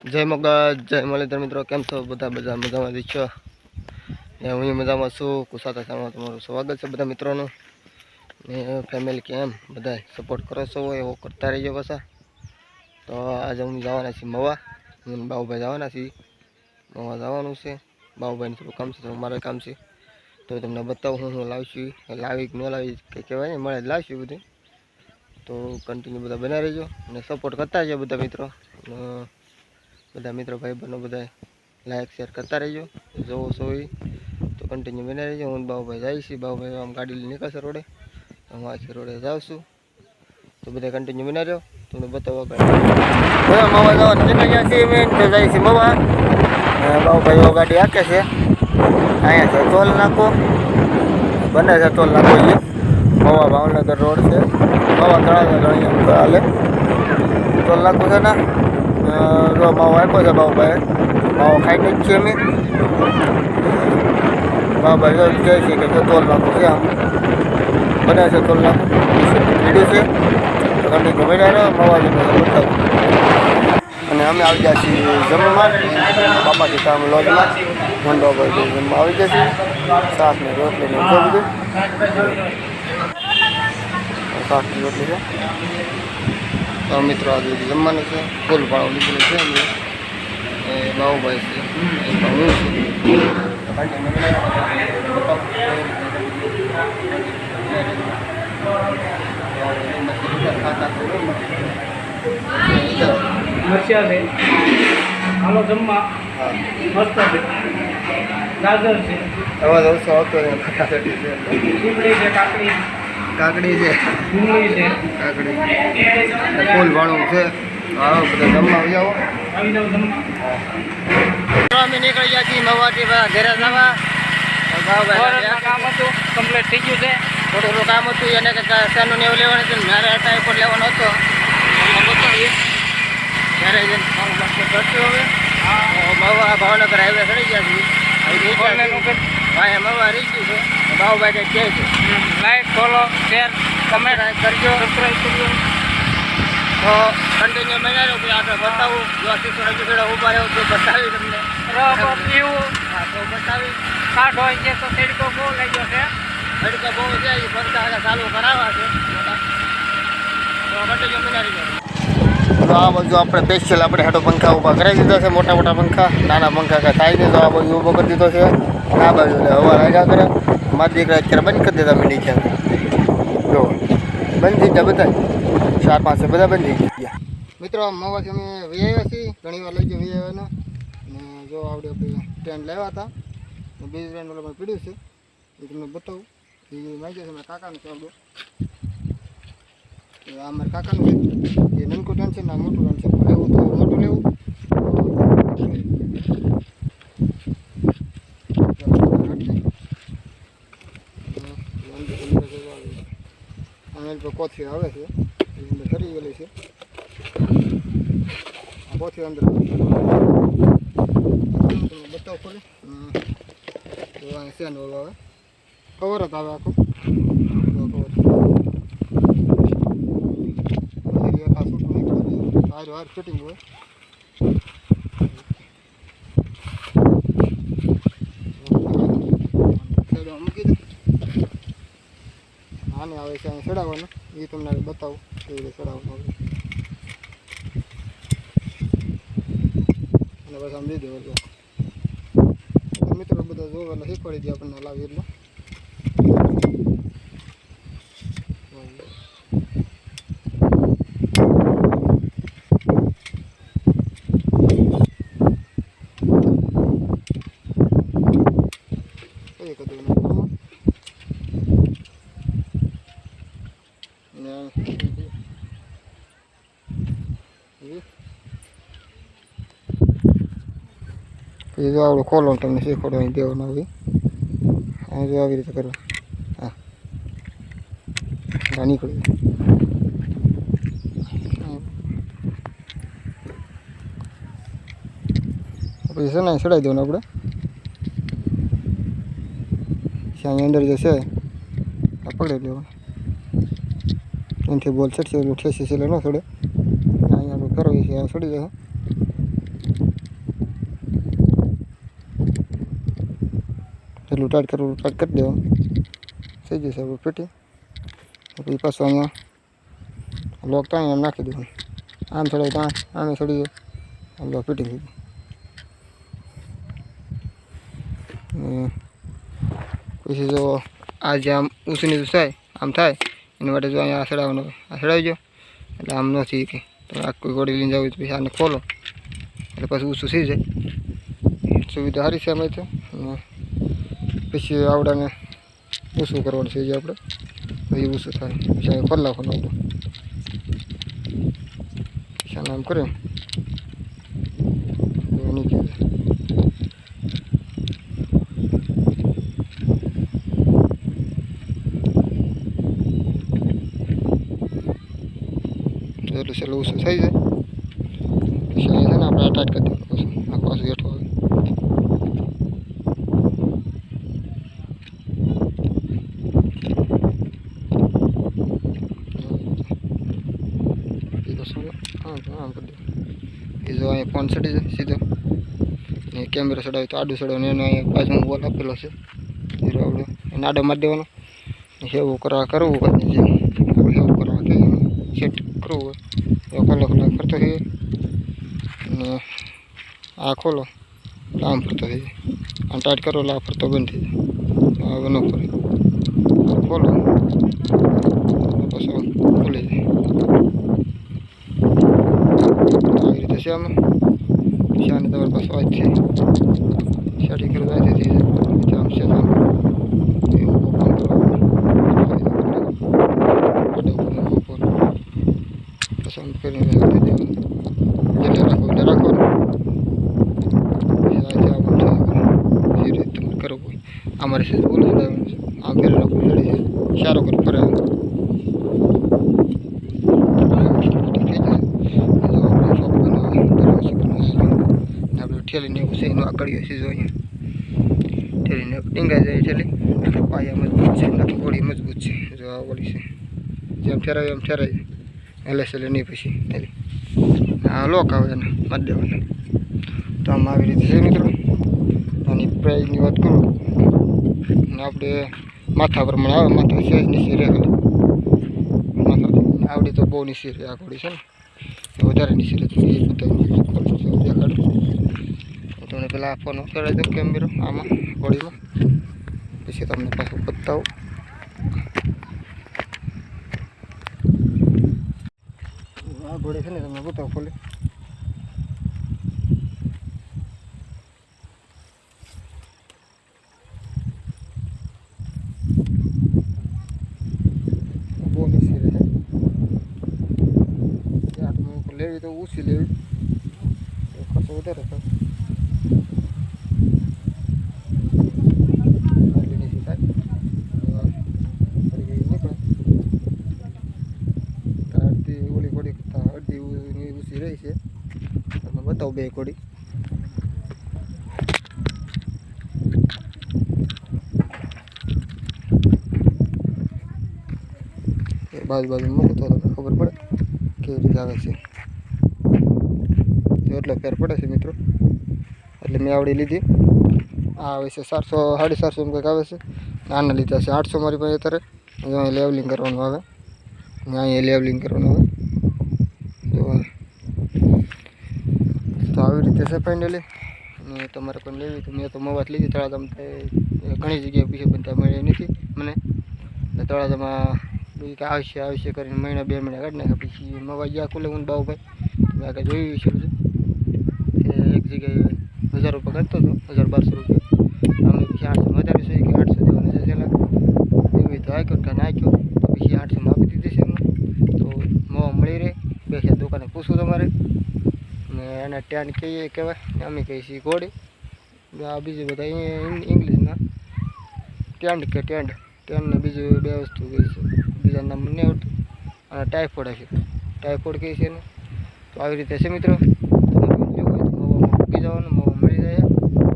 જય મગજ જય મલેન્દ્ર મિત્રો, કેમ છો બધા? મજામાં છો ને? હું મજામાં છું. કુસાતા સામાં તમારું સ્વાગત છે બધા મિત્રોનું ને ફેમિલી. કેમ બધા સપોર્ટ કરો છો એવો કરતા રહીજો પાછા. તો આજે હું જવાના છીએ મવા. હું બાબુભાઈ જવાના છીએ મવા. જવાનું છે બાબુભાઈનું થોડું કામ છે, તો મારે કામ છે. તો તમને બતાવું હું લાવીશું, લાવી કે ન લાવી કંઈ કહેવાય ને, મળે જ લાવીશું બધું. તો કન્ટિન્યુ બધા બનાવી રહેજો અને સપોર્ટ કરતા રહેજો બધા મિત્રો. બધા મિત્રો ભાઈ બહેનો બધા લાઈક શેર કરતા રહેજો. જોવો છો એ તો કન્ટિન્યુ બનાવી રહેજો. હું બાબુભાઈ જાય છે. બાબુભાઈ આમ ગાડી લઈને નીકળશે રોડે, હું આખી રોડે જાઉં છું. તો બધા કન્ટિન્યુ બનાવી રહ્યો. તમને બતાવો મવા જવાનું નીકળી ગયા છીએ. મેં તો જાય છે મવા. બાબુભાઈ ગાડી આંકે છે. અહીંયા છે ટોલ નાકો, બને છે ટોલ નાકો. એ મવા ભાવનગર રોડ છે. મવા તળાવ અહીંયા હાલે ટોલ નાકો છે ને. જો માવો આપ્યો છે બાબુભાઈ, માવો ખાઈને જ છીએ અમે. બાબુભાઈ જો કહે છે કે જો ટોલ નાખું છે, આમ બને છે ટોલ નાખું રેડી છે. તો કંઈ મેળા રહ્યો માવા બતાવું. અને અમે આવી ગયા છીએ જમવા બાપાથી કામ લોજમાં. મંડોભાઈ જમવા આવી ગયા છીએ. શાક ને રોટલી ને બધું. શાક ની રોટલી છે. તો મિત્રો આજે જમવાનું છે. ફૂલ ભાવ લીધેલું છે અમે. એ બાબુભાઈ છે, હું મરચા છે, હાલો જમવા મસ્ત છે, ગાજર છે, અવાજ ઓછો આવતો ફટાફટી છે, ચીપડી છે, કાકડી છે, ડુંગળી છે, કાકડી ફૂલ ભાણું છે. આવો બધા જમવા આવી જાઓ. આવી જાવ જમવા. અમે નીકળી ગયા છીએ મવાથી ઘરે જવા. કામ હતું કમ્પ્લીટ થઈ ગયું છે. થોડું કામ હતું એને શેનું ને એવું લેવાનું હતું. મારે અટા ઉપર લેવાનો હતો. બતાવીએ ત્યારે જઈને કરશું. હવે મવા ભાવનગર હાઈવે ચડી ગયા છીએ. ભાઈ મવા રહી ગયું છે. બાબુભાઈ કંઈક કહે છે. લાઈક ફોલો શેર કમેન્ટ કરજો, સબસ્ક્રાઈબ કરજો. તો કન્ટિન્યુ બનાવ્યો કે આગળ બતાવું. જો ખીચડા ઉભા રહ્યો તો બતાવી તમને. પીવું હા તો બતાવી. કાઢ હોય છે તો તેડકો બહુ લઈ ગયો છે. તડકો બહુ છે. એ ફરતા ચાલુ કરાવવા છે. તો કન્ટિન્યુ બનાવી જાય. તો આ બાજુ આપણે સ્પેશિયલ આપણે હેઠો પંખા ઊભા કરાવી દીધા છે. મોટા મોટા પંખા, નાના પંખા કાંઈ થાય નહીં. તો આ બાજુ ઊભો કરી દીધો છે. આ બાજુ એટલે હવા લાગ્યા કરે. મારા દીકરા અત્યારે બંધ કરી દીધા મીંડી છે. જો બંધ થઈ ગયા બધા, 4-5 બધા બંધ થઈ ગયા. મિત્રો મવાથી અમે વી આવ્યા છીએ. ઘણી વાર લઈ ગયો વી આવ્યાને. ને જો આવડે આપણે ટ્રેન લાવ્યા હતા ને બીજી ટ્રેન ઓલા પીડ્યું છે. એ તમને બતાવું. એ માગ્યો છે મારા કાકાનું છે. આવડું આ મારા કાકાનું છે. એ નાનકું ટ્રેન છે ને આ મોટું ટ્રેન છે. લેવું તો મોટું લેવું. કોથી આવે છે, અંદર ફરી ગયેલી છે. આ કોથી અંદર બતાવ ખોલી સેન્ડ ઓલો આવે કવર જ આવે આખું કવર હાર ફિટિંગ હોય. મૂકી દે. આને આવે છે અહીં ચડાવવાનું. એ તમને બતાવું કેવી રીતે ચડાવવાનું આવે. અને બસ આમ દીધું એટલે મિત્રો બધા જોવા એટલે શીખવાડી દે આપણને લાવી એટલે. પછી જો આવડું ખોલો તમને શીખવાડવાની દેવાનું આવી. આ જો આવી રીતે કરો. હા નીકળી પછી છે ને ચડાવી દેવાનું આપણે. ત્યાં અંદર જે છે આ પકડી લેવાનું. એનાથી બોલ ચડશે. એટલું ઠેસી છે એટલે ન ચડે. અહીંયા આપણે ફેરવી છે, ચડી જશે. જેટલું ટાઈટ કરવું ટાઈટ કરી દેવાનું થઈ જશે આપણે પેટી. પછી પાછું અહીંયા લોક ત્યાં એમ નાખી દેવાનું, આમ ચડાવી ત્યાં આમે ચડી જાય લોક પેટી થઈ ગઈ. પછી જો આ જે આમ ઊંચું થાય આમ થાય એના માટે જો અહીંયા ચડાવવાનું આ ચડાવી દો એટલે આમ નથી કે તમે આખી ગોળી લઈને જાવ પછી આને ખોલો એટલે પછી ઊંચું થઈ જાય. સુવિધા સારી છે એમાં તો. પછી આવડાને ઊંચું કરવાનું થઈ જાય આપણે પછી ઊંચું થાય પછી અહીંયા ખોલી નાખવાનું આપણે પછી આને આમ કરીએ નીકળી જાય. એટલું છેલ્લું ઓછું થઈ જાય પછી અહીંયા છે ને આપણે ટાઈટ કરી દેવાનું પાછું આ પાછું હેઠો આવે. આમ કરી દે એ જો અહીંયા ફોન ચડી જાય સીધો ને કેમેરો ચડાવે તો આડું ચડાવવાનું એનો અહીંયા બાજુમાં બોલ આપેલો છે હીરો આપણે એને આડો મારી દેવાનો હેવું કરવું હોય જેમ આપણે હેવું કરવા કે સેટ કરવું હોય એવો ખોલો ફરતો થઈ જાય અને આ ખોલો એટલે આમ ફરતો થઈ જાય આમ ટાઈટ કરો એટલે આ ફરતો બંધ થઈ જાય હવે ન ફરે ખોલો પછી ખુલી જાય આવી રીતે છે આમાં. પછી આને તમારી પાસે વાત છે સેટિંગ કરી વાત થઈ જાય આમ છે આમ પસંદ કરીને જેટલે રાખો એટલે રાખવાનું એ રીતે તમારે કરવું હોય. અમારે છે બોલું ચડાવવાનું છે આમ ફેર રાખવું ચડી જાય સારો કરી ફરે આપણે ઠેલીને એવું છે એનું આકડીઓ છે જો અહીંયા ઠેલીને ટીંગાઈ જાય ઠેલી એટલે પાયા મજબૂત છે નાખી ગોળી મજબૂત છે જો આ ગોળી છે જેમ ઠેરાવે એમ ઠેરાય એટલે એટલે નહીં પછી આ લોક આવે એને મારી દેવાના. તો આમ આવી રીતે છે મિત્રો. આની પ્રાઇઝની વાત કરું અને આપણે માથા પ્રમાણે આવે માથા સહેજ નીચે રહે માથા આવડી તો બહુ નીચે રહે આ ઘોડી છે ને એ વધારે નીચે રહેતી એ બધા દેખાડું તમને પહેલાં ફોન ચડાવી દો કેમેરો આમાં ઘોડીમાં પછી તમને પાછું બતાવું. આ ઘોડી છે ને તમને બતાવો ખોલી બહુ નીચે રહે લેવી તો ઓછી લેવી ખર્ચો વધારે થાય આટલી નીચી થાય નીકળે અડધી ઓલી ઘોડી કરતાં અડધી ઊંચી રહી છે તમે બતાવો બે ઘોડી. બાજુ મૂકું તો તમને ખબર પડે કેવી રીતે આવે છે એટલો ફેર પડે છે મિત્રો. એટલે મેં આવડી લીધી આ આવે છે 400 450 કંઈક આવે છે આના લીધા છે 800 મારી પાસે અત્યારે અહીંયા લેવલિંગ કરવાનું આવે અહીંયા લેવલિંગ કરવાનું આવે જો તો આવી રીતે છે ફાઇનલી. અને તમારે પણ લેવી તો મેં તો મોવાત લીધી તળાજામ ઘણી જગ્યાએ પૂછે પણ ત્યાં મળી નથી મને એટલે તળાજામાં કે આવશે કરીને મહિના 2 મહિના કાઢી નાખ્યા પછી મવા ગયા ખુલે હું બાઉભાઈ મેં આગળ જોયું છે બધું કે એક જગ્યાએ 1000 રૂપિયા કાઢતો હતો 1000-1200 રૂપિયા અમે પછી 800 વધારે છે કે 800 દેવાના છે છેલ્લા એવી તો આખ્યો કે નાખ્યો તો પછી 800 માં આપી દીધી છે એમને તો મવા મળી રહે બે છે દુકાને પૂછવું તમારે ને એના ટેન કહેવાય ને અમે કહીએ છીએ ઘોડી આ બીજું બધા ઇંગ્લિશમાં ટેન્ડ ને બીજું બે વસ્તુ કહે છે બીજા નામ નહીં આવડતું અને ટાઈફોઇડ હશે ટાઈફોઇડ કહે છે ને. તો આવી રીતે છે મિત્રો તમારે જોવું હોય તો મોવામાં મૂકી જવાનું મોવા મળી જાય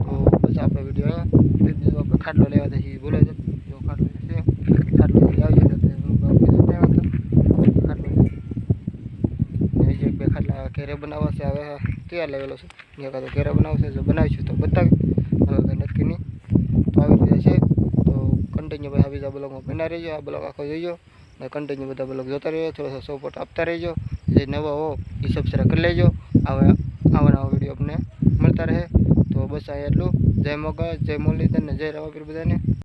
તો બસ આપણે વિડીયો અહીંયા બીજું આપણે ખાટલો લેવા જઈએ બોલાય છે જો ખાટલો છે ખાટલો આવી જતા ખાટલો એક બે ખાટલા ઘેરે બનાવવા છે હવે તૈયાર લેવેલો છે એકાદો ઘેરે બનાવશે જો બનાવીશું તો બતાવી હવે કંઈ નક્કી નહીં. તો આવી રીતે છે કન્ટિન્યુ ભાઈ બીજા બ્લોગમાં બના રહેજો. આ બ્લોગ આખો જોઈજો અને કન્ટિન્યુ બધા બ્લોગ જોતા રહેજો. થોડો સપોર્ટ આપતા રહેજો. જે નવા હો એ સબસ્ક્રાઈબ કરી લેજો. આવા વિડીયો આપને મળતા રહે. તો બસ આ એટલું. જય મોગલ, જય મુરલીધર ને જય રાવાપીર બધાને.